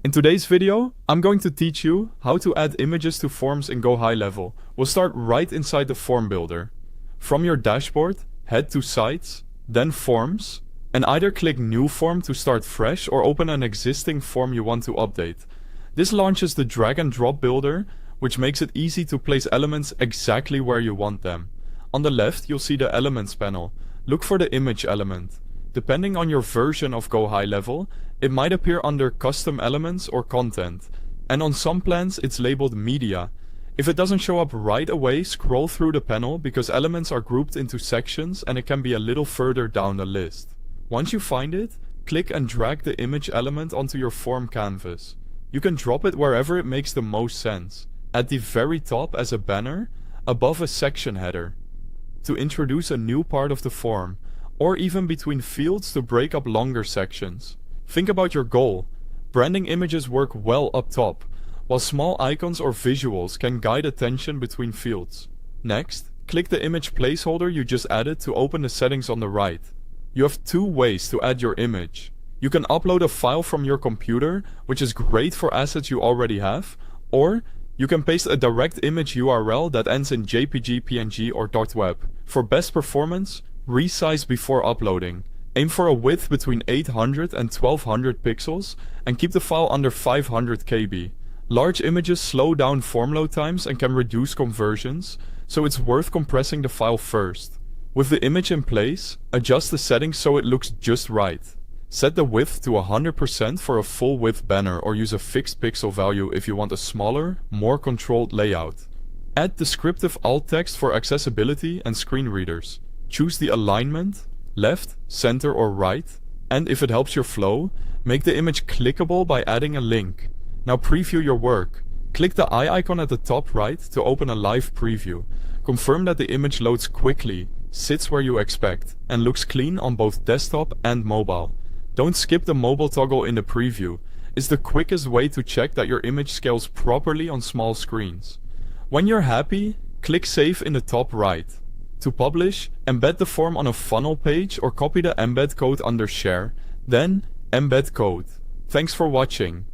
In today's video, I'm going to teach you how to add images to forms in GoHighLevel. We'll start right inside the form builder. From your dashboard, head to Sites, then Forms, and either click New Form to start fresh or open an existing form you want to update. This launches the drag and drop builder, which makes it easy to place elements exactly where you want them. On the left, you'll see the Elements panel. Look for the image element. Depending on your version of GoHighLevel, it might appear under Custom Elements or Content, and on some plans it's labeled Media. If it doesn't show up right away, scroll through the panel because elements are grouped into sections and it can be a little further down the list. Once you find it, click and drag the image element onto your form canvas. You can drop it wherever it makes the most sense, at the very top as a banner, above a section header, to introduce a new part of the form, or even between fields to break up longer sections. Think about your goal. Branding images work well up top, while small icons or visuals can guide attention between fields. Next, click the image placeholder you just added to open the settings on the right. You have two ways to add your image. You can upload a file from your computer, which is great for assets you already have, or you can paste a direct image URL that ends in JPG, PNG, or .web. For best performance, resize before uploading. Aim for a width between 800 and 1200 pixels and keep the file under 500 KB. Large images slow down form load times and can reduce conversions, so it's worth compressing the file first. With the image in place, adjust the settings so it looks just right. Set the width to 100% for a full width banner or use a fixed pixel value if you want a smaller, more controlled layout. Add descriptive alt text for accessibility and screen readers. Choose the alignment, left, center or right, and if it helps your flow, make the image clickable by adding a link. Now preview your work. Click the eye icon at the top right to open a live preview. Confirm that the image loads quickly, sits where you expect, and looks clean on both desktop and mobile. Don't skip the mobile toggle in the preview. It's the quickest way to check that your image scales properly on small screens. When you're happy, click Save in the top right. To publish, embed the form on a funnel page or copy the embed code under Share, then embed code. Thanks for watching.